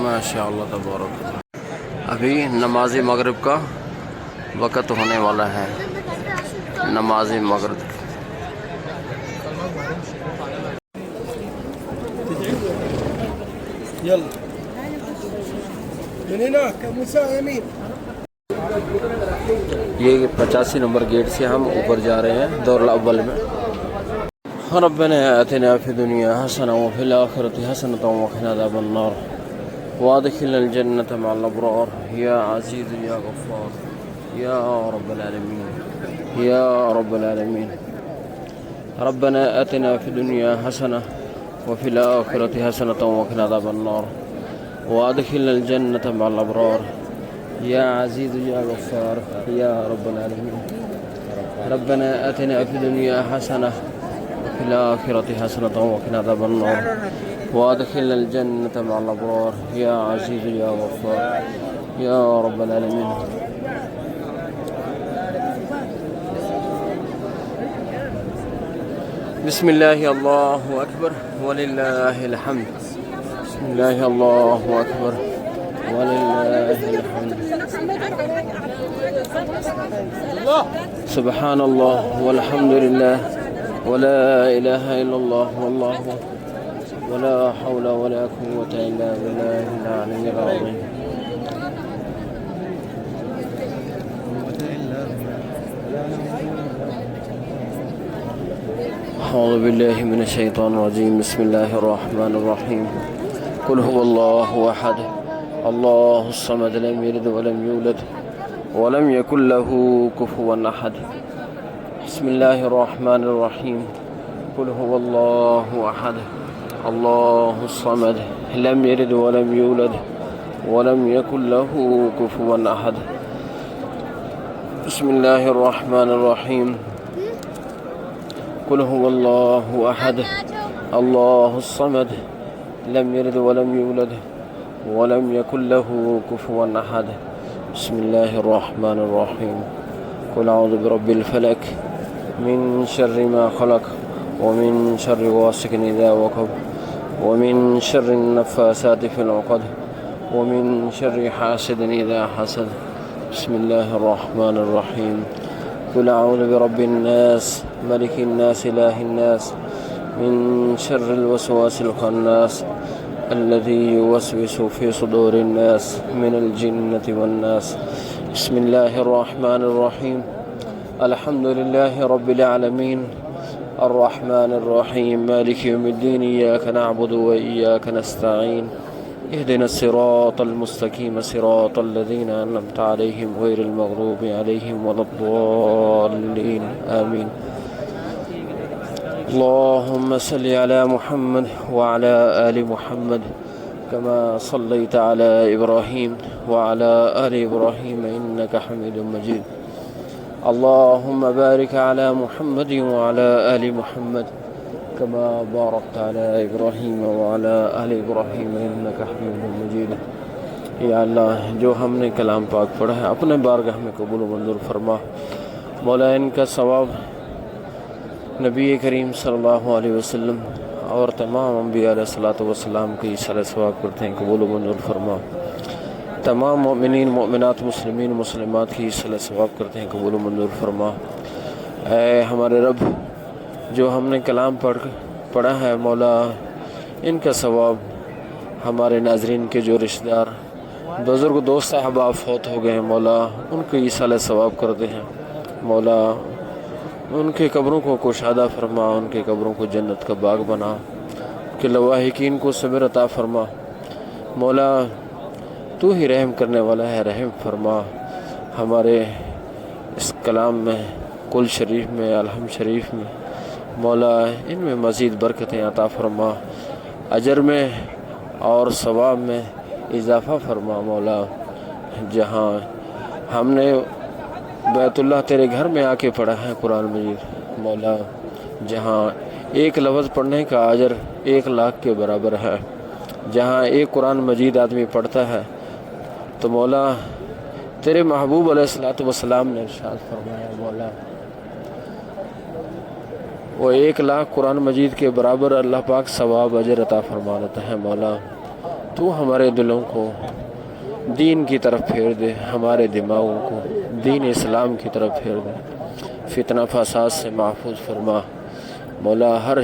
ماشاءاللہ تبارک اللہ۔ ابھی نماز مغرب کا وقت ہونے والا ہے، نماز مغرب۔ یہ 85 نمبر گیٹ سے ہم اوپر جا رہے ہیں دور الاول میں۔ ربنا آتنا فی الدنیا حسنہ وفی الآخرۃ حسنۃ وقنا عذاب النار وادخلنا الجنة مع الأبرار یا عزیز یا غفار یا رب العالمین یا رب العالمین۔ ربنا آتنا فی الدنیا حسنہ وفی الآخرۃ حسنۃ وقنا عذاب النار وادخلنا الجنة مع الأبرار یا عزیز یا غفار یا رب العالمین۔ ربنا آتنا فی الدنیا حسنہ وفی الآخرۃ حسنۃ وقنا عذاب النار وادخلنا الجنة مع الأبرار یا عزیز یا غفار یا رب العالمین۔ بسم اللہ اللہ اکبر وللہ الحمد۔ بسم اللہ اللہ اکبر وللہ الحمد۔ سبحان اللہ والحمد للہ ولا الہ الا اللہ واللہ ولا حول ولا قوة الا باللہ العلی العظیم۔ اعوذ باللہ من الشیطان الرجیم۔ بسم اللہ الرحمن الرحیم۔ قل هو اللہ احد اللہ الصمد لم یلد ولم یولد ولم یکن له کفوا احد۔ بسم اللہ الرحمن الرحیم۔ قل هو اللہ احد اللہ الصمد لم یلد ولم یولد ولم یکن له کفوا احد۔ بسم اللہ الرحمن الرحیم۔ قل هو اللہ احد اللہ الصمد لم یلد ولم یولد ولم یکن له کفوا احد۔ بسم اللہ الرحمن الرحیم۔ قل اعوذ برب الفلق من شر ما خلق ومن شر غاسق اذا وقب ومن شر النفاثات في العقد ومن شر حاسد اذا حسد۔ بسم اللہ الرحمن الرحیم۔ قل اعوذ برب الناس ملك الناس اله الناس من شر الوسواس الخناس الذي يوسوس في صدور الناس من الجنة والناس۔ بسم الله الرحمن الرحيم۔ الحمد لله رب العالمين الرحمن الرحيم مالك يوم الدين إياك نعبد وإياك نستعين اهدنا الصراط المستقيم صراط الذين أنعمت عليهم غير المغضوب عليهم ولا الضالين آمين۔ اللهم صل على محمد وعلى آل محمد كما صليت على إبراهيم وعلى آل إبراهيم إنك حميد مجيد۔ اللهم بارك على محمد وعلى آل محمد كما باركت على إبراهيم وعلى آل إبراهيم إنك حميد مجيد۔ یا اللہ جو ہم نے کلام پاک پڑھا ہے اپنے بارگاہ میں قبول و منظور فرما۔ مولا ان کا ثواب نبی کریم صلی اللہ علیہ وسلم اور تمام انبیاء علیہ الصلوۃ والسلام کی صلاۃ ثواب کرتے ہیں، قبول و منظور فرما۔ تمام مومنین مومنات مسلمین مسلمات کی صلاۃ ثواب کرتے ہیں، قبول و منظور فرما۔ اے ہمارے رب جو ہم نے کلام پڑھا ہے مولا ان کا ثواب ہمارے ناظرین کے جو رشتہ دار بزرگ دوست احباب فوت ہو گئے ہیں مولا ان کی صلاۃ ثواب کرتے ہیں مولا۔ ان کے قبروں کو کشادہ فرما، ان کے قبروں کو جنت کا باغ بنا، ان کے لواحقین کو صبر عطا فرما مولا۔ تو ہی رحم کرنے والا ہے، رحم فرما۔ ہمارے اس کلام میں کل شریف میں الحمد شریف میں مولا ان میں مزید برکتیں عطا فرما، اجر میں اور ثواب میں اضافہ فرما مولا۔ جہاں ہم نے بیت اللہ تیرے گھر میں آ کے پڑھا ہے قرآن مجید مولا، جہاں ایک لفظ پڑھنے کا اجر 1,00,000 کے برابر ہے، جہاں ایک قرآن مجید آدمی پڑھتا ہے تو مولا تیرے محبوب علیہ الصلوۃ والسلام نے ارشاد فرمایا مولا وہ 1,00,000 قرآن مجید کے برابر اللہ پاک ثواب اجر عطا فرما دیتا ہے مولا۔ تو ہمارے دلوں کو دین کی طرف پھیر دے، ہمارے دماغوں کو دین اسلام کی طرف پھیر دے، فتنہ فساد سے محفوظ فرما مولا، ہر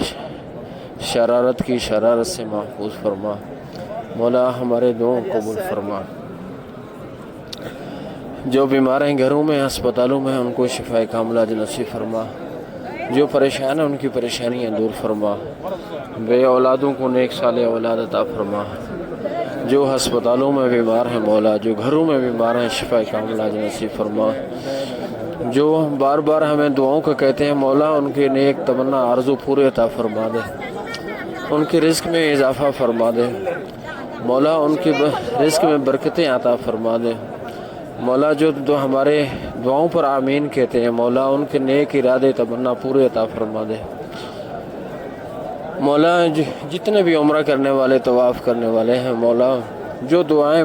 شرارت کی شرارت سے محفوظ فرما مولا، ہمارے دعاؤں کو قبول فرما۔ جو بیمار ہیں گھروں میں، ہسپتالوں میں، ان کو شفائے کاملہ نصیب فرما۔ جو پریشان ہیں ان کی پریشانیاں دور فرما۔ بے اولادوں کو نیک صالح اولاد عطا فرما۔ جو ہسپتالوں میں بیمار ہیں مولا، جو گھروں میں بیمار ہیں، شفائے کاملہ نصیب فرما۔ جو بار بار ہمیں دعاؤں کا کہتے ہیں مولا، ان کے نیک تمنا آرزو پورے عطا فرما دے، ان کے رزق میں اضافہ فرما دے مولا، ان کے رزق میں برکتیں عطا فرما دے مولا۔ جو ہمارے دعاؤں پر آمین کہتے ہیں مولا، ان کے نیک ارادے تمنا پورے عطا فرما دے مولا۔ جتنے بھی عمرہ کرنے والے، طواف کرنے والے ہیں مولا، جو دعائیں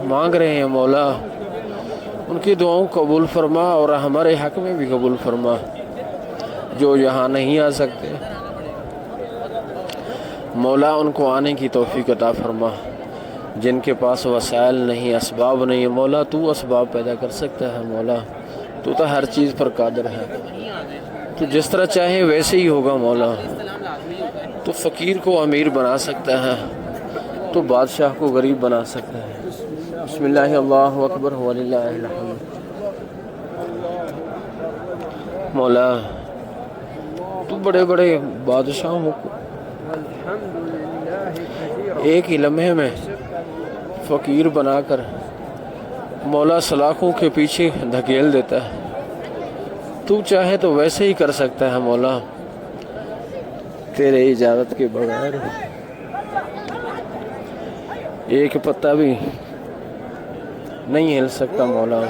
مانگ رہے ہیں مولا، ان کی دعاؤں قبول فرما اور ہمارے حق میں بھی قبول فرما۔ جو یہاں نہیں آ سکتے مولا، ان کو آنے کی توفیق عطا فرما۔ جن کے پاس وسائل نہیں، اسباب نہیں مولا، تو اسباب پیدا کر سکتا ہے مولا، تو ہر چیز پر قادر ہے، تو جس طرح چاہے ویسے ہی ہوگا مولا۔ تو فقیر کو امیر بنا سکتا ہے، تو بادشاہ کو غریب بنا سکتا ہے۔ بسم اللہ، اللہ اکبر، وللہ الحمد۔ مولا تو بڑے بڑے بادشاہوں کو ایک ہی لمحے میں فقیر بنا کر مولا سلاخوں کے پیچھے دھکیل دیتا ہے، تو چاہے تو ویسے ہی کر سکتا ہے مولا، تیرے اجازت کے بغیر ایک پتا بھی نہیں ہل سکتا مولا۔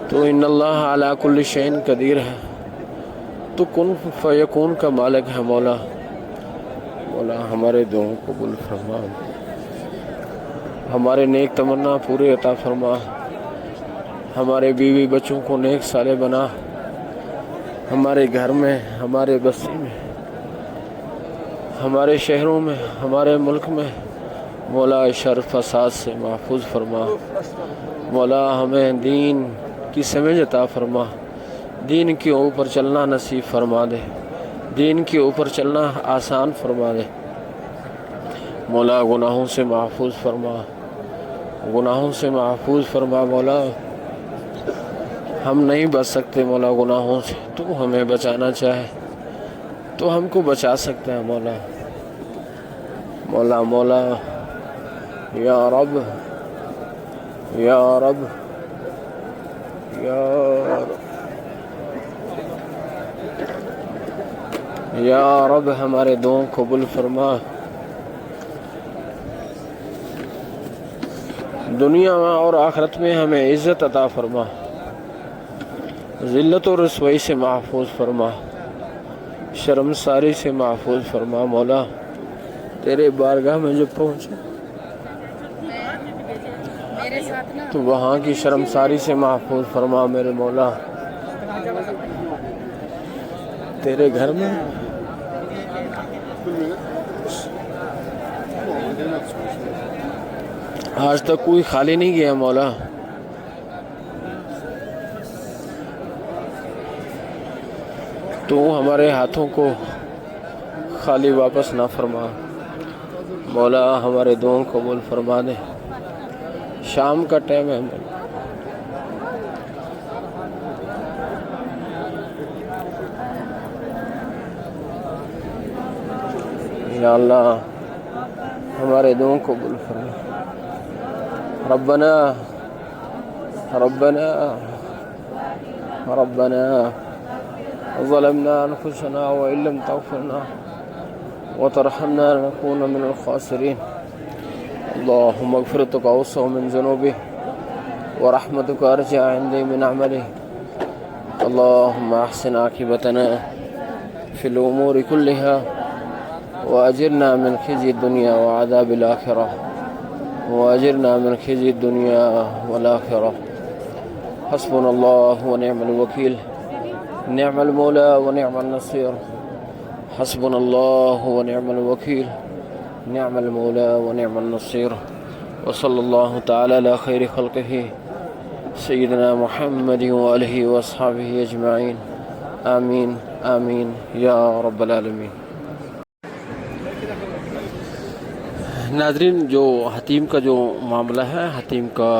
تو ان اللہ علی کل شیء قدیر ہے، تو کن فیکون کا مالک ہے مولا۔ مولا ہمارے دعاؤں کو قبول فرما، ہمارے نیک تمنا پورے عطا فرما، ہمارے بیوی بچوں کو نیک صالح بنا، ہمارے گھر میں، ہمارے بستی میں، ہمارے شہروں میں، ہمارے ملک میں مولا شر فساد سے محفوظ فرما مولا۔ ہمیں دین کی سمجھ عطا فرما، دین کے اوپر چلنا نصیب فرما دے، دین کے اوپر چلنا آسان فرما دے مولا۔ گناہوں سے محفوظ فرما، گناہوں سے محفوظ فرما مولا۔ ہم نہیں بچ سکتے مولا گناہوں سے، تو ہمیں بچانا چاہے تو ہم کو بچا سکتا ہے مولا۔ مولا مولا یا رب، یا رب، یا رب، یا رب، ہمارے دعاؤں کو قبول فرما۔ دنیا میں اور آخرت میں ہمیں عزت عطا فرما، ذلت و رسوائی سے محفوظ فرما، شرمساری سے محفوظ فرما مولا۔ تیرے بارگاہ میں جب پہنچے تو وہاں کی شرمساری سے محفوظ فرما میرے مولا۔ تیرے گھر میں آج تک کوئی خالی نہیں گیا مولا، تو ہمارے ہاتھوں کو خالی واپس نہ فرما مولا۔ ہمارے دعاؤں کو قبول فرما دے۔ شام کا ٹائم ہے مولا، یا اللہ ہمارے دعاؤں کو قبول فرما۔ ربنا ربنا ربنا ظلمنا انفسنا وان لم تغفر لنا وترحمنا لنكون من الخاسرين۔ اللهم اغفرتك اوسع من ذنوبه ورحمتك ارجع عندي من عمله۔ اللهم احسن عاقبتنا في الامور كلها واجرنا من خزي الدنيا وعذاب الاخره، واجرنا من خزي الدنيا والاخره۔ حسبنا الله ونعم الوكيل، نعم المولى ونعم النصير۔ حسبنا الله ونعم الوكيل، نعم المولى ونعم النصير وصلى الله تعالى على خير خلقه سيدنا محمد وآله وأصحابه أجمعين آمین آمین یا رب العالمین۔ ناظرین، جو حتیم کا جو معاملہ ہے، حتیم کا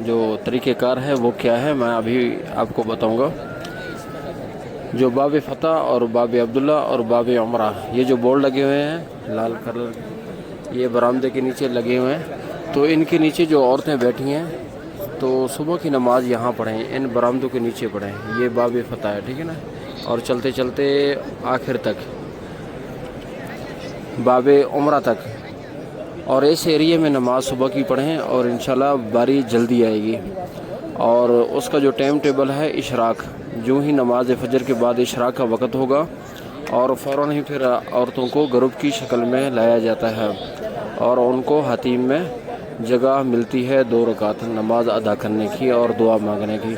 جو طریقہ کار ہے وہ کیا ہے، میں ابھی آپ کو بتاؤں گا۔ جو باب فتح اور باب عبداللہ اور باب عمرہ، یہ جو بورڈ لگے ہوئے ہیں لال کلر، یہ برآمدے کے نیچے لگے ہوئے ہیں، تو ان کے نیچے جو عورتیں بیٹھی ہیں تو صبح کی نماز یہاں پڑھیں، ان برآمدوں کے نیچے پڑھیں۔ یہ باب فتح ہے، ٹھیک ہے نا، اور چلتے چلتے آخر تک باب عمرہ تک، اور اس ایریے میں نماز صبح کی پڑھیں اور انشاءاللہ باری جلدی آئے گی۔ اور اس کا جو ٹائم ٹیبل ہے اشراق، جو ہی نماز فجر کے بعد اشراق کا وقت ہوگا اور فوراً ہی پھر عورتوں کو گروپ کی شکل میں لایا جاتا ہے اور ان کو حتیم میں جگہ ملتی ہے 2 رکعت نماز ادا کرنے کی اور دعا مانگنے کی۔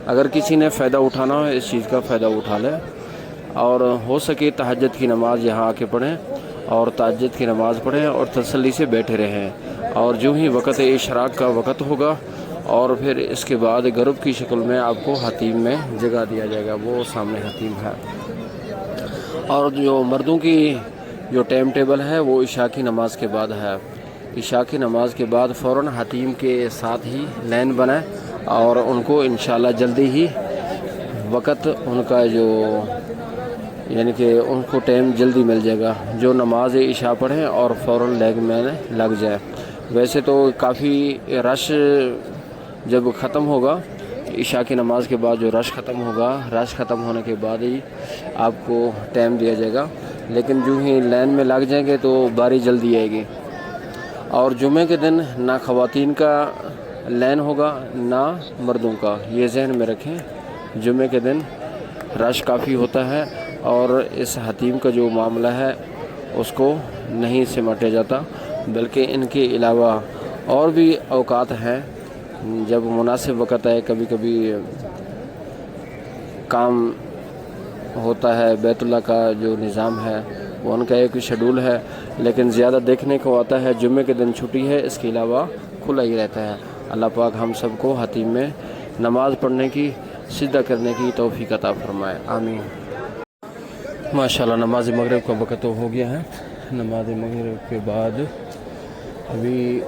اگر کسی نے فائدہ اٹھانا ہو اس چیز کا فائدہ اٹھا لے، اور ہو سکے تہجد کی نماز یہاں آ کے پڑھیں اور تہجد کی نماز پڑھیں اور تسلی سے بیٹھے رہیں، اور جو ہی وقت اشراق کا وقت ہوگا اور پھر اس کے بعد گروپ کی شکل میں آپ کو حتیم میں جگہ دیا جائے گا، وہ سامنے حتیم ہے۔ اور جو مردوں کی جو ٹائم ٹیبل ہے وہ عشاء کی نماز کے بعد ہے۔ عشاء کی نماز کے بعد فوراً حتیم کے ساتھ ہی لائن بنائیں اور ان کو انشاءاللہ جلدی ہی وقت ان کا جو یعنی کہ ان کو ٹائم جلدی مل جائے گا، جو نماز عشاء پڑھیں اور فوراً لیگ میں لگ جائے۔ ویسے تو کافی رش جب ختم ہوگا، عشاء کی نماز کے بعد جو رش ختم ہوگا، رش ختم ہونے کے بعد ہی آپ کو ٹائم دیا جائے گا، لیکن جو ہی لائن میں لگ جائیں گے تو باری جلدی آئے گی۔ اور جمعے کے دن نہ خواتین کا لائن ہوگا نہ مردوں کا، یہ ذہن میں رکھیں۔ جمعے کے دن رش کافی ہوتا ہے اور اس حتیم کا جو معاملہ ہے اس کو نہیں سمٹا جاتا، بلکہ ان کے علاوہ اور بھی اوقات ہیں جب مناسب وقت ہے، کبھی کبھی کام ہوتا ہے، بیت اللہ کا جو نظام ہے وہ ان کا ایک شیڈول ہے، لیکن زیادہ دیکھنے کو آتا ہے جمعے کے دن چھٹی ہے، اس کے علاوہ کھلا ہی رہتا ہے۔ اللہ پاک ہم سب کو حتیم میں نماز پڑھنے کی، سجدہ کرنے کی توفیق عطا فرمائے، آمین۔ ماشاءاللہ نماز مغرب کا وقت تو ہو گیا ہے۔ نماز مغرب کے بعد ابھی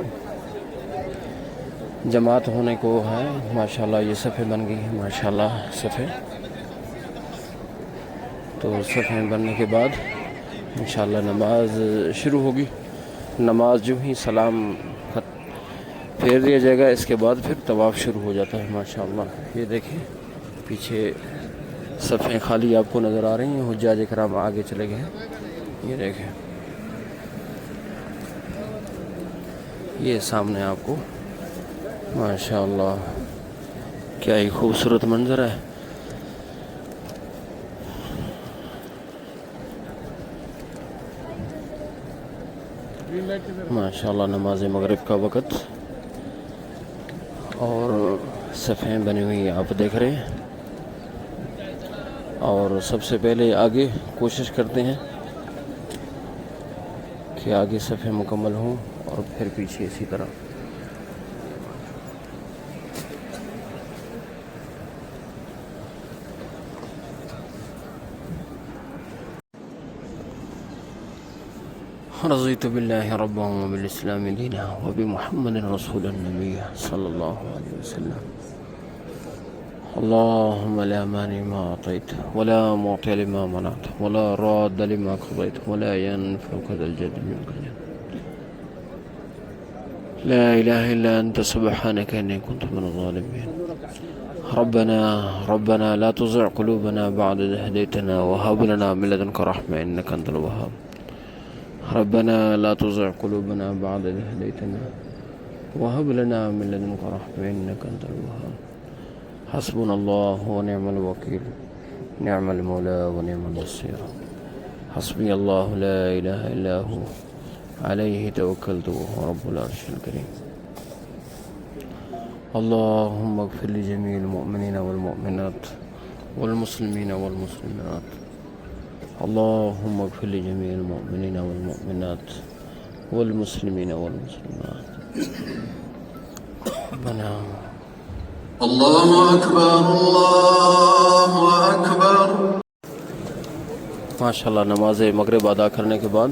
جماعت ہونے کو ہے، ماشاءاللہ یہ صفیں بن گئی ہیں، ماشاءاللہ صفیں، تو صفیں بننے کے بعد انشاءاللہ نماز شروع ہوگی۔ نماز جو ہی سلام پھیر دیا جائے گا، اس کے بعد پھر طواف شروع ہو جاتا ہے، ماشاءاللہ۔ یہ دیکھیں پیچھے صفیں خالی آپ کو نظر آ رہی ہیں، حجاج کرام آگے چلے گئے ہیں، یہ دیکھیں، یہ سامنے آپ کو ماشاءاللہ کیا ہی خوبصورت منظر ہے۔ ماشاءاللہ نماز مغرب کا وقت اور صفیں بنی ہوئی آپ دیکھ رہے ہیں، اور سب سے پہلے آگے کوشش کرتے ہیں کہ آگے صفیں مکمل ہوں اور پھر پیچھے اسی طرح۔ رضيت بالله ربا وبالإسلام دينا وبمحمد رسول النبي صلى الله عليه وسلم. اللهم لا مانع ما أعطيت ولا معطي لما منعت ولا راد لما قضيت ولا ينفع ذا الجد منك الجد. لا إله إلا أنت سبحانك إني كنت من الظالمين. ربنا لا تزغ قلوبنا بعد إذ هديتنا وهب لنا من لدنك رحمة إنك أنت الوهاب. ربنا لا تزغ قلوبنا بعد إذ هديتنا وهب لنا من لدنك رحمة إنك أنت الوهاب. حسبنا الله ونعم الوكيل، نعم المولى ونعم النصير. حسبي الله لا إله إلا هو عليه توكلت وهو رب العرش الكريم. اللهم اغفر لجميع المؤمنين والمؤمنات والمسلمين والمسلمات. اللهم اغفر لجميع المؤمنين والمؤمنات والمسلمين والمسلمات. ربنا اللہ اکبر اللہ اکبر. ماشاءاللہ نماز مغرب ادا کرنے کے بعد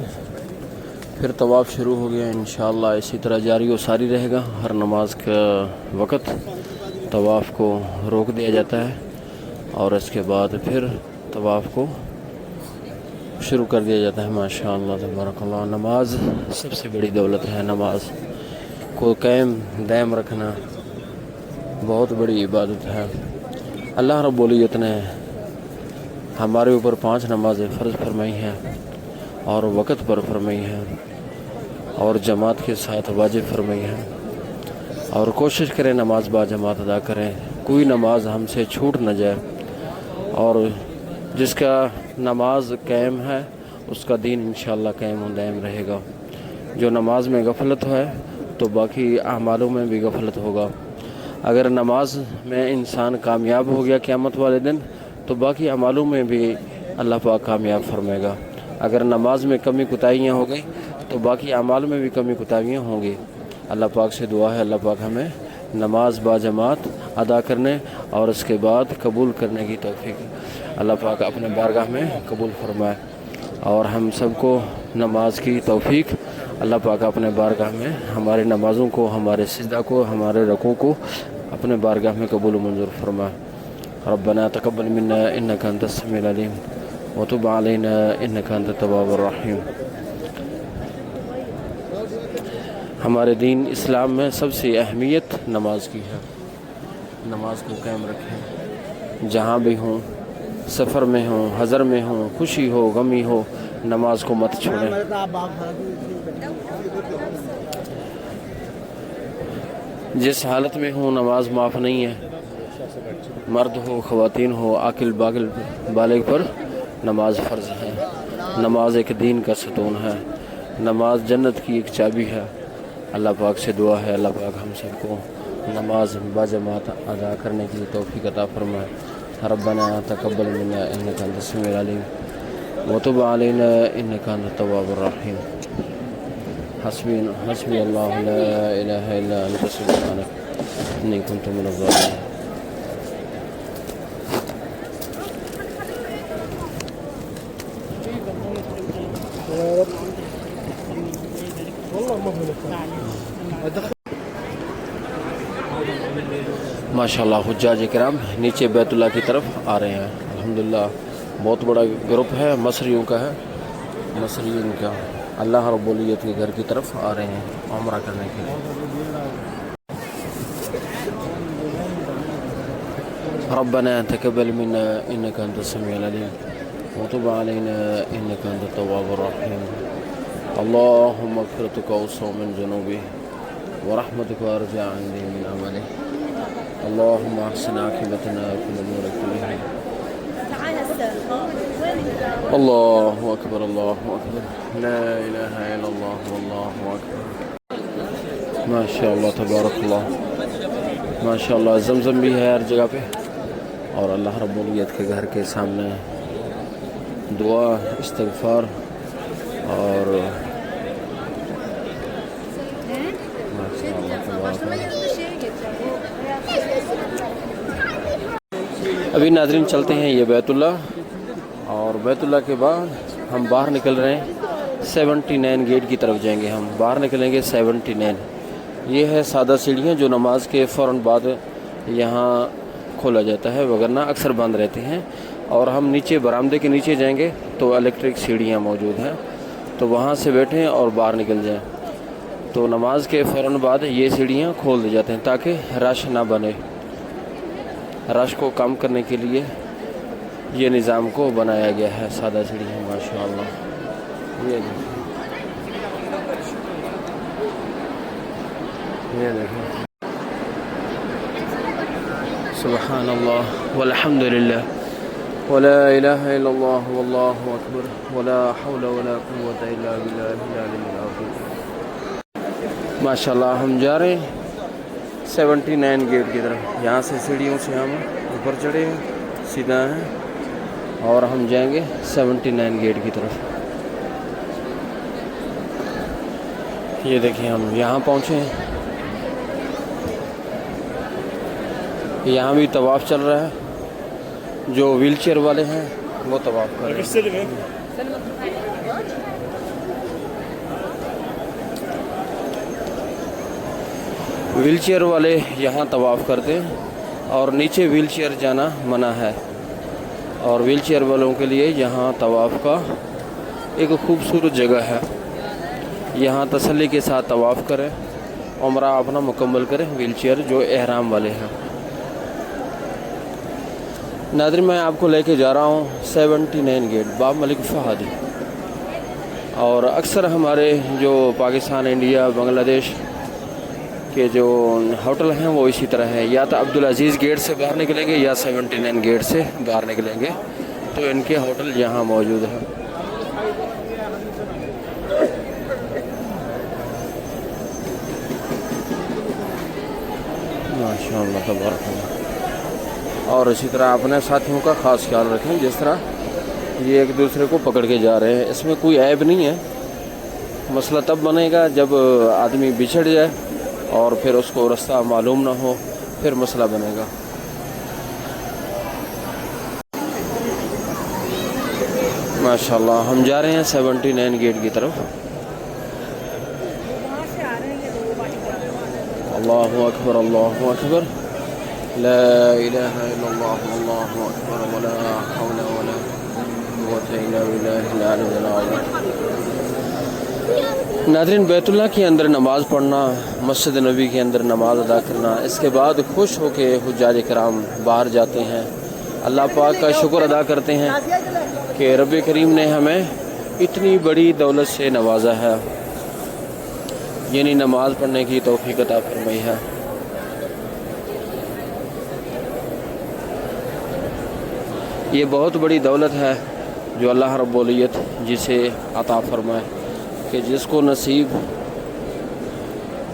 پھر طواف شروع ہو گیا. انشاءاللہ اسی طرح جاری و ساری رہے گا. ہر نماز کا وقت طواف کو روک دیا جاتا ہے اور اس کے بعد پھر طواف کو شروع کر دیا جاتا ہے. ماشاءاللہ تبارک اللہ. نماز سب سے بڑی دولت ہے. نماز کو قائم دائم رکھنا بہت بڑی عبادت ہے. اللہ رب العزت نے ہمارے اوپر 5 نمازیں فرض فرمائی ہیں اور وقت پر فرمائی ہیں اور جماعت کے ساتھ واجب فرمائی ہیں. اور کوشش کریں نماز با جماعت ادا کریں. کوئی نماز ہم سے چھوٹ نہ جائے. اور جس کا نماز قائم ہے اس کا دین انشاءاللہ قائم و دائم رہے گا. جو نماز میں غفلت ہے تو باقی اعمالوں میں بھی غفلت ہوگا. اگر نماز میں انسان کامیاب ہو گیا قیامت والے دن تو باقی اعمالوں میں بھی اللہ پاک کامیاب فرمائے گا. اگر نماز میں کمی کوتاہیاں ہو گئی تو باقی اعمال میں بھی کمی کوتاہیاں ہوں گی. اللہ پاک سے دعا ہے اللہ پاک ہمیں نماز با جماعت ادا کرنے اور اس کے بعد قبول کرنے کی توفیق اللہ پاک اپنے بارگاہ میں قبول فرمائے. اور ہم سب کو نماز کی توفیق اللہ پاک اپنے بارگاہ میں ہمارے نمازوں کو، ہمارے سجدہ کو، ہمارے رکوع کو اپنے بارگاہ میں قبول و منظور فرمائے. ربنا تقبل منا انك انت السميع العليم وتب علينا انك انت التواب الرحيم. ہمارے دین اسلام میں سب سے اہمیت نماز کی ہے. نماز کو قائم رکھیں. جہاں بھی ہوں، سفر میں ہوں، حضر میں ہوں، خوشی ہو غمی ہو، نماز کو مت چھوڑیں. جس حالت میں ہوں نماز معاف نہیں ہے. مرد ہو خواتین ہو، عاقل بالغ پر نماز فرض ہے. نماز ایک دین کا ستون ہے. نماز جنت کی ایک چابی ہے. اللہ پاک سے دعا ہے اللہ پاک ہم سب کو نماز با جماعت ادا کرنے کی توفیق عطا فرمائے. ربنا تقبل منا انك انت السميع العليم وتب علينا انك انت التواب الرحيم. حسبي الله لا اله الا انت سبحانك اني كنت من الظالمين. ماشاءاللہ حجاج کرام نیچے بیت اللہ کی طرف آ رہے ہیں. الحمدللہ بہت بڑا گروپ ہے، مصریوں کا ہے. مصریوں کا اللہ رب العزت کے گھر کی طرف آ رہے ہیں عمرہ کرنے کے لیے. ربنا تقبل منا انك انت السميع العليم وتب علينا انك انت التواب الرحيم. اللهم اغفرتك اوسع من جنوبه ورحمتك ارجع عندي من عمله. اللهم احسن عاقبتنا في الامور كلها. الله اكبر الله اكبر لا اله الا الله والله اكبر. ما شاء الله تبارک اللہ. ما شاء اللہ زمزم بھی ہے ہر جگہ پہ. اور اللہ رب العزت کے گھر کے سامنے دعا، استغفار اور ابھی ناظرین چلتے ہیں یہ بیت اللہ. اور بیت اللہ کے بعد ہم باہر نکل رہے ہیں 79 گیٹ کی طرف جائیں گے. ہم باہر نکلیں گے 79. یہ ہے سادہ سیڑھیاں جو نماز کے فوراً بعد یہاں کھولا جاتا ہے، وگرنہ اکثر بند رہتے ہیں. اور ہم نیچے برآمدے کے نیچے جائیں گے تو الیکٹرک سیڑھیاں موجود ہیں، تو وہاں سے بیٹھیں اور باہر نکل جائیں. تو نماز کے فوراً بعد یہ سیڑھیاں کھول دی جاتے ہیں تاکہ رش نہ بنے. رش کو کم کرنے کے لیے یہ نظام کو بنایا گیا ہے. سادہ سیڑھیاں ماشاءاللہ. یہ دیکھیں سبحان اللہ والحمد للہ ولا الہ الا اللہ واللہ اکبر ولا حول ولا قوة الا باللہ العلی العظیم. ماشاءاللہ ہم جا رہے ہیں 79 گیٹ کی طرف. یہاں سے سیڑھیوں سے ہم اوپر چڑھے ہیں، سیدھا ہیں اور ہم جائیں گے 79 گیٹ کی طرف. یہ دیکھیں ہم یہاں پہنچے ہیں، یہاں بھی طواف چل رہا ہے، جو ویل چیئر والے ہیں وہ طواف کر رہے ہیں۔ ویل چیئر والے یہاں طواف کرتے ہیں اور نیچے ویل چیئر جانا منع ہے، اور ویل چیئر والوں کے لیے یہاں طواف کا ایک خوبصورت جگہ ہے، یہاں تسلی کے ساتھ طواف کریں، عمرہ اپنا مکمل کریں، ویل چیئر جو احرام والے ہیں۔ ناظرین میں آپ کو لے کے جا رہا ہوں 79 گیٹ باب ملک فہد، اور اکثر ہمارے جو پاکستان، انڈیا، بنگلہ دیش کے جو ہوٹل ہیں وہ اسی طرح ہیں، یا تو عبدالعزیز گیٹ سے باہر نکلیں گے یا 79 گیٹ سے باہر نکلیں گے، تو ان کے ہوٹل یہاں موجود ہیں۔ ماشاء اللہ تبارک اللہ۔ اور اسی طرح اپنے ساتھیوں کا خاص خیال رکھیں، جس طرح یہ ایک دوسرے کو پکڑ کے جا رہے ہیں، اس میں کوئی عیب نہیں ہے۔ مسئلہ تب بنے گا جب آدمی بچھڑ جائے اور پھر اس کو راستہ معلوم نہ ہو، پھر مسئلہ بنے گا۔ ماشاءاللہ ہم جا رہے ہیں 79 گیٹ کی طرف۔ اللہ اکبر، اللہ اکبر، لا الہ الا اللہ، اللہ اکبر، ولا حول ولا قوة الا باللہ العلی العظیم۔ ناظرین بیت اللہ کے اندر نماز پڑھنا، مسجد نبی کے اندر نماز ادا کرنا، اس کے بعد خوش ہو کے حجاج کرام باہر جاتے ہیں، اللہ پاک کا شکر ادا کرتے ہیں کہ رب کریم نے ہمیں اتنی بڑی دولت سے نوازا ہے، یعنی نماز پڑھنے کی توفیق عطا فرمائی ہے۔ یہ بہت بڑی دولت ہے جو اللہ رب العزت جسے عطا فرمائے، کہ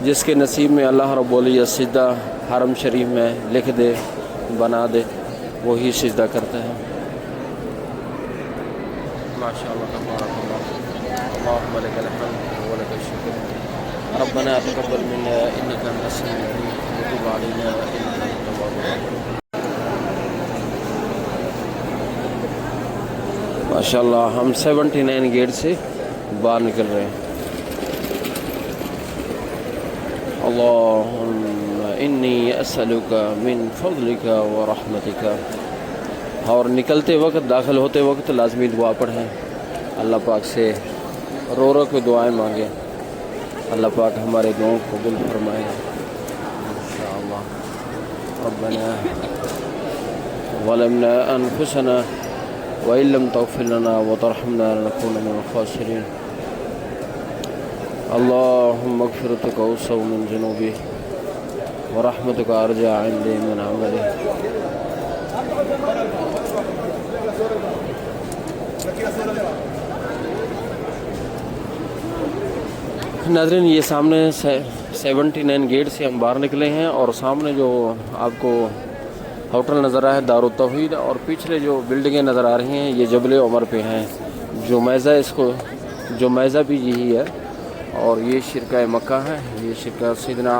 جس کے نصیب میں اللہ رب العزت سجدہ حرم شریف میں لکھ دے، بنا دے، وہی سجدہ کرتا ہے۔ ماشاءاللہ تبارک اللہ، اللہم لک الحمد و لک الشکر، ربنا تقبل منا انک انت السمیع العلیم وتب علینا انک انت التواب الرحیم۔ ماشاءاللہ ہم 79 گیٹ سے باہر نکل رہے ہیں۔ اللہم انی اسألک من فضلک و رحمتک، اور نکلتے وقت، داخل ہوتے وقت لازمی دعا پڑھیں، اللہ پاک سے رو رو کے دعائیں مانگیں، اللہ پاک ہمارے دعاؤں کو قبول فرمائے انشاءاللہ۔ ربنا ظلمنا انفسنا وإن لم تغفر لنا وترحمنا لنكون من الخاسرين، اللهم مغفرتك أوسع من ذنوبي ورحمتك أرجى عندي من عملي۔ ناظرین یہ سامنے 79 گیٹ سے ہم باہر نکلے ہیں، اور سامنے جو آپ کو ہوٹل نظر آ ہے دار التوحید، اور پچھلے جو بلڈنگیں نظر آ رہی ہیں یہ جبل عمر پہ ہیں، جو میزہ بھی یہی ہے، اور یہ شرکہ مکہ ہے، یہ شرکہ سیدنا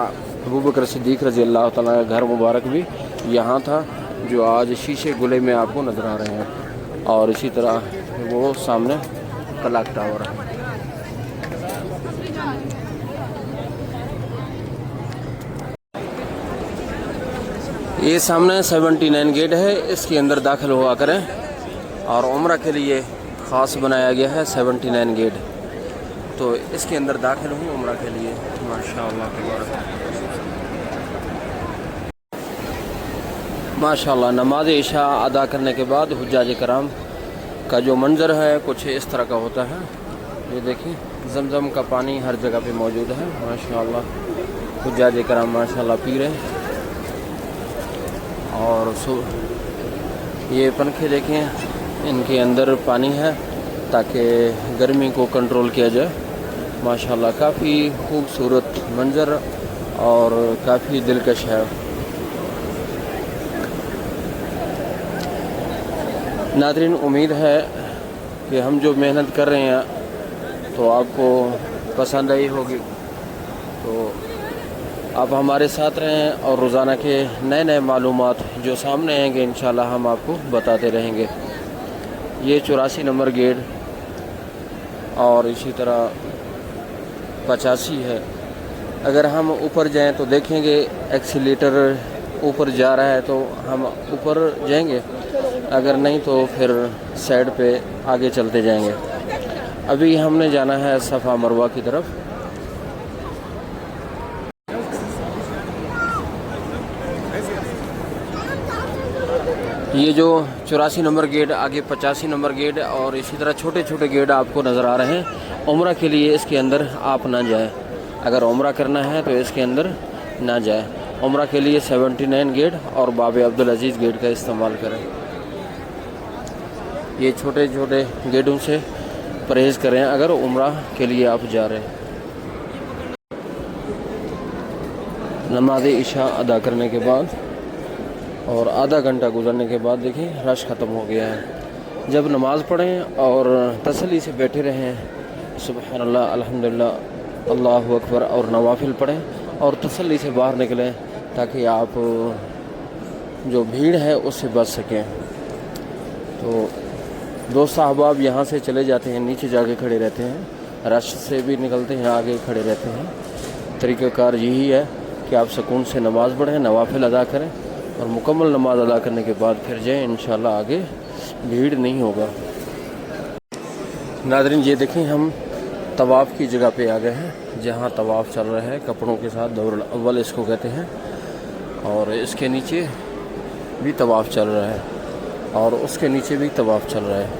ابوبکر صدیق رضی اللہ تعالیٰ کا گھر مبارک بھی یہاں تھا، جو آج شیشے گلے میں آپ کو نظر آ رہے ہیں، اور اسی طرح وہ سامنے کلاک ٹاور ہے۔ یہ سامنے 79 گیٹ ہے، اس کے اندر داخل ہوا کریں، اور عمرہ کے لیے خاص بنایا گیا ہے 79 گیٹ، تو اس کے اندر داخل ہوں عمرہ کے لیے۔ ماشاءاللہ ماشاءاللہ نماز عشاء ادا کرنے کے بعد حجاج کرام کا جو منظر ہے کچھ اس طرح کا ہوتا ہے، یہ دیکھیں زمزم کا پانی ہر جگہ پہ موجود ہے، ماشاءاللہ حجاج کرام ماشاءاللہ پی رہے ہیں، اور یہ پنکھے دیکھیں ان کے اندر پانی ہے تاکہ گرمی کو کنٹرول کیا جائے، ماشاءاللہ کافی خوبصورت منظر اور کافی دلکش ہے۔ ناظرین امید ہے کہ ہم جو محنت کر رہے ہیں تو آپ کو پسند آئی ہوگی، تو آپ ہمارے ساتھ رہیں اور روزانہ کے نئے نئے معلومات جو سامنے آئیں گے انشاءاللہ ہم آپ کو بتاتے رہیں گے۔ یہ 84 نمبر گیٹ اور اسی طرح 85 ہے۔ اگر ہم اوپر جائیں تو دیکھیں گے ایکسیلیٹر اوپر جا رہا ہے تو ہم اوپر جائیں گے، اگر نہیں تو پھر سائڈ پہ آگے چلتے جائیں گے۔ ابھی ہم نے جانا ہے صفا مروہ کی طرف۔ یہ جو 84 نمبر گیٹ، آگے 85 نمبر گیٹ اور اسی طرح چھوٹے چھوٹے گیٹ آپ کو نظر آ رہے ہیں۔ عمرہ کے لیے اس کے اندر آپ نہ جائیں، اگر عمرہ کرنا ہے تو اس کے اندر نہ جائیں۔ عمرہ کے لیے 79 گیٹ اور باب عبدالعزیز گیٹ کا استعمال کریں۔ یہ چھوٹے چھوٹے گیٹوں سے پرہیز کریں اگر عمرہ کے لیے آپ جا رہے ہیں۔ نماز عشاء ادا کرنے کے بعد اور آدھا گھنٹہ گزرنے کے بعد دیکھیں رش ختم ہو گیا ہے۔ جب نماز پڑھیں اور تسلی سے بیٹھے رہیں، سبحان اللہ، الحمدللہ، اللہ اکبر، اور نوافل پڑھیں اور تسلی سے باہر نکلیں تاکہ آپ جو بھیڑ ہے اس سے بچ سکیں۔ تو دوست احباب یہاں سے چلے جاتے ہیں، نیچے جا کے کھڑے رہتے ہیں، رش سے بھی نکلتے ہیں، آگے کھڑے رہتے ہیں۔ طریقہ کار یہی ہے کہ آپ سکون سے نماز پڑھیں، نوافل ادا کریں اور مکمل نماز ادا کرنے کے بعد پھر جائیں، انشاءاللہ آگے بھیڑ نہیں ہوگا۔ ناظرین یہ دیکھیں ہم طواف کی جگہ پہ آ گئے ہیں، جہاں طواف چل رہا ہے کپڑوں کے ساتھ، دور الاول اس کو کہتے ہیں، اور اس کے نیچے بھی طواف چل رہا ہے اور اس کے نیچے بھی طواف چل رہا ہے۔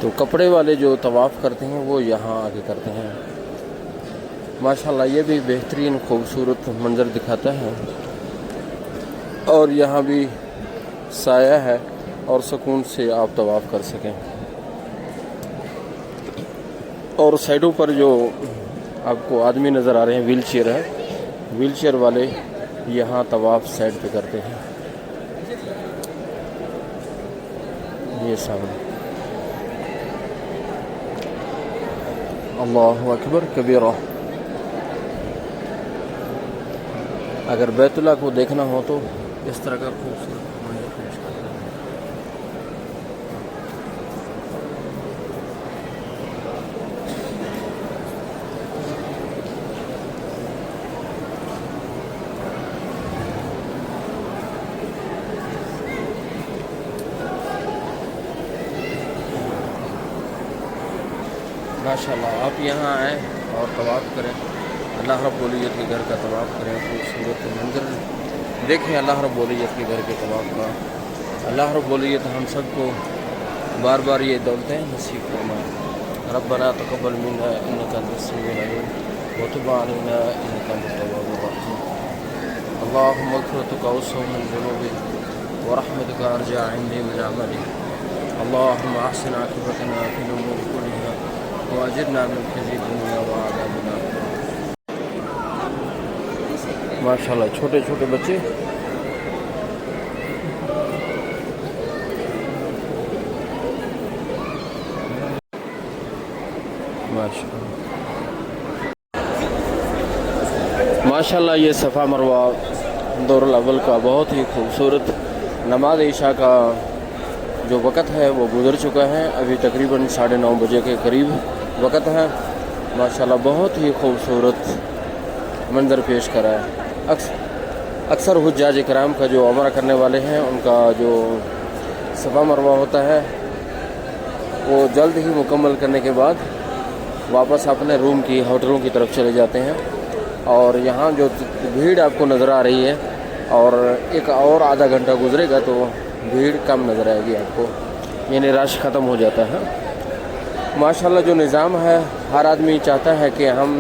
تو کپڑے والے جو طواف کرتے ہیں وہ یہاں آگے کرتے ہیں۔ ماشاءاللہ یہ بھی بہترین خوبصورت منظر دکھاتا ہے، اور یہاں بھی سایہ ہے اور سکون سے آپ طواف کر سکیں۔ اور سائڈوں پر جو آپ کو آدمی نظر آ رہے ہیں، ویل چیئر ہے، ویل چیئر والے یہاں طواف سائڈ پہ کرتے ہیں۔ یہ سامنے اللہ اکبر کبیرہ۔ اگر بیت اللہ کو دیکھنا ہو تو اس طرح کا خوبصورت منظر پیش کرتا ہے۔ ماشاءاللہ آپ یہاں آئیں اور طواف کریں، اللہ رب العزت کے گھر کا طواف کریں، خوبصورت منظر دیکھیں اللہ رب العزت کے گھر کے طواف کا۔ اللہ رب العزت ہم سب کو بار بار یہ دولتیں نصیب فرمائے۔ ربنا تقبل منا انک انت السمیع العلیم وتب علینا انک انت التواب الرحیم۔ اللهم اغفرتك اوسع من ذنوبي ورحمتك ارجع عندي من عملي۔ اللهم احسن عاقبتنا في الامور كلها واجرنا من خزي الدنيا وعذاب الآخرة۔ ماشاءاللہ چھوٹے چھوٹے بچے ماشاءاللہ یہ صفا مروہ دور الاول کا بہت ہی خوبصورت نماز عشاء کا جو وقت ہے وہ گزر چکا ہے، ابھی تقریباً 9:30 بجے کے قریب وقت ہے۔ ماشاءاللہ بہت ہی خوبصورت منظر پیش کر رہا ہے۔ اکثر حجاج کرام کا جو عمرہ کرنے والے ہیں ان کا جو صفا مروہ ہوتا ہے وہ جلد ہی مکمل کرنے کے بعد واپس اپنے روم کی ہوٹلوں کی طرف چلے جاتے ہیں، اور یہاں جو بھیڑ آپ کو نظر آ رہی ہے اور ایک اور آدھا گھنٹہ گزرے گا تو بھیڑ کم نظر آئے گی آپ کو، یعنی رش ختم ہو جاتا ہے۔ ماشاءاللہ جو نظام ہے، ہر آدمی چاہتا ہے کہ ہم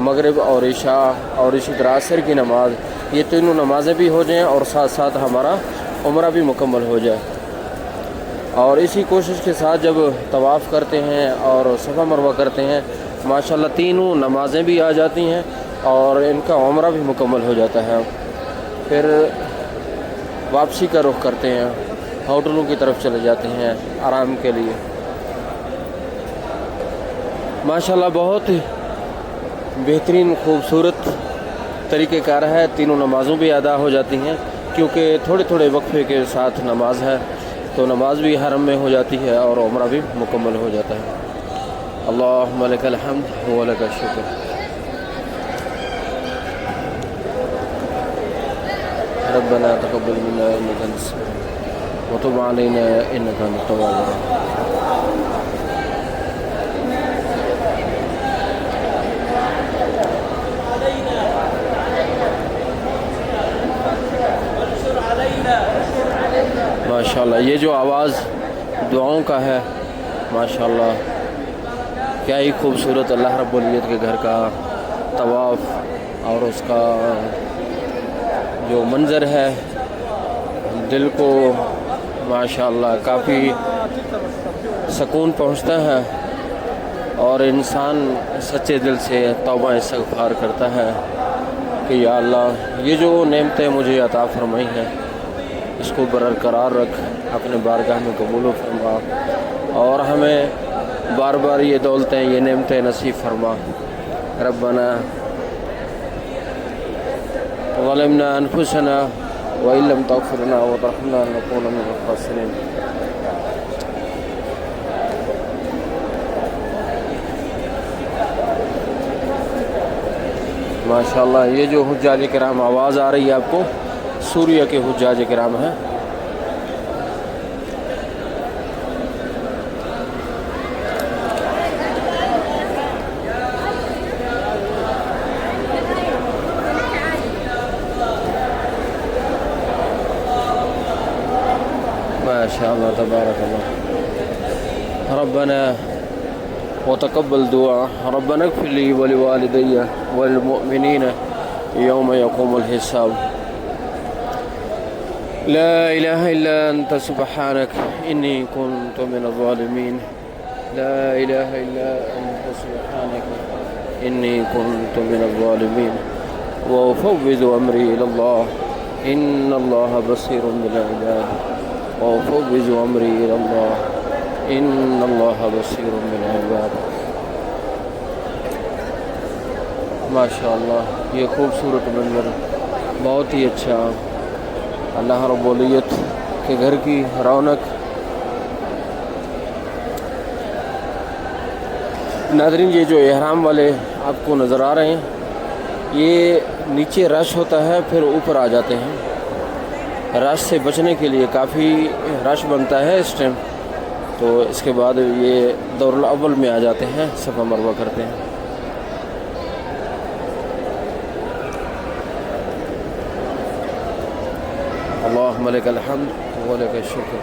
مغرب اور عشاء اور اسی طرح عصر کی نماز، یہ تینوں نمازیں بھی ہو جائیں اور ساتھ ساتھ ہمارا عمرہ بھی مکمل ہو جائے، اور اسی کوشش کے ساتھ جب طواف کرتے ہیں اور صفا مروہ کرتے ہیں ماشاءاللہ تینوں نمازیں بھی آ جاتی ہیں اور ان کا عمرہ بھی مکمل ہو جاتا ہے۔ پھر واپسی کا رخ کرتے ہیں، ہوٹلوں کی طرف چلے جاتے ہیں آرام کے لیے۔ ماشاءاللہ بہت بہترین خوبصورت طریقہ کار ہے. تینوں نمازوں بھی ادا ہو جاتی ہیں کیونکہ تھوڑے تھوڑے وقفے کے ساتھ نماز ہے، تو نماز بھی حرم میں ہو جاتی ہے اور عمرہ بھی مکمل ہو جاتا ہے. اللہم لک الحمد و لک الشکر. ربنا تقبل منا انک انت السمیع وتب علینا انک انت التواب الرحیم. ماشاءاللہ یہ جو آواز دعاؤں کا ہے، ماشاءاللہ کیا ہی خوبصورت اللہ رب العزت کے گھر کا طواف اور اس کا جو منظر ہے دل کو ماشاءاللہ کافی سکون پہنچتا ہے اور انسان سچے دل سے توبہ استغفار کرتا ہے کہ یا اللہ یہ جو نعمتیں مجھے عطا فرمائی ہیں اس کو برقرار رکھ، اپنے بارگاہ میں قبول و فرما اور ہمیں بار بار یہ دولتیں یہ نعمتیں نصیب فرما. ربنا ظلمنا انفسنا وان لم تغفر لنا وترحمنا لنكون من الخاسرين. ماشاءاللہ یہ جو حجاج کرام آواز آ رہی ہے آپ کو، سوریہ کے حجاج کرام ہیں. ماشاءاللہ تبارک اللہ. ربنا وتقبل دعاء ربنا اغفر لي ولوالدي والمؤمنين يوم يقوم الحساب. لا إله إلا أنت سبحانك إني كنت من الظالمين. لا إله إلا أنت سبحانك إني كنت من الظالمين. وأفوض أمري إلى الله إن الله بصير بالعباد. وأفوض أمري إلى الله إن الله بصير بالعباد. ماشاءاللہ یہ خوبصورت منظر بہت ہی اچھا، اللہ رب العزت کے گھر کی رونق. ناظرین یہ جو احرام والے آپ کو نظر آ رہے ہیں یہ نیچے رش ہوتا ہے پھر اوپر آ جاتے ہیں. رش سے بچنے کے لیے کافی رش بنتا ہے اس ٹائم، تو اس کے بعد یہ دور الاول میں آ جاتے ہیں، صفا مروہ کرتے ہیں. اللہم لک الحمد و لک الشکر.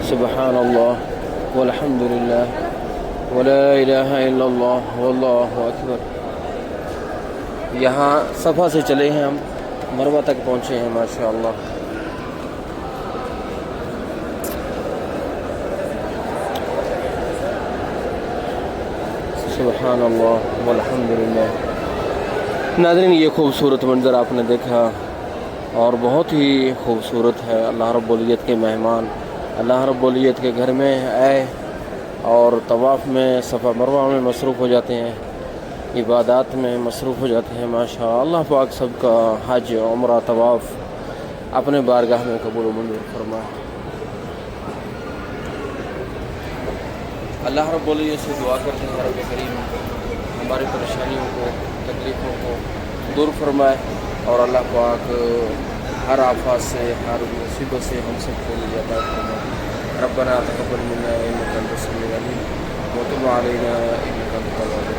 سبحان اللہ والحمد للہ ولا الہ الا اللہ واللہ اکبر. یہاں صفا سے چلے ہیں ہم، مروہ تک پہنچے ہیں. ماشاءاللہ سبحان اللہ والحمد للہ. ناظرین یہ خوبصورت منظر آپ نے دیکھا اور بہت ہی خوبصورت ہے. اللہ رب العزت کے مہمان اللہ رب العزت کے گھر میں آئے اور طواف میں صفا مروہ میں مصروف ہو جاتے ہیں، عبادات میں مصروف ہو جاتے ہیں. ماشاء اللہ پاک سب کا حج عمرہ طواف اپنے بارگاہ میں قبول و منظور فرمائے. اللہ رب العزت سے دعا کرتے ہیں رب کریم ہماری پریشانیوں کو تکلیفوں کو دور فرمائے اور اللہ پاک ہر آفات سے ہر مصیبت سے ہم سب کو نجات فرمائے. ربنا تقبل منا انک انت السمیع العلیم وتب علینا انک انت التواب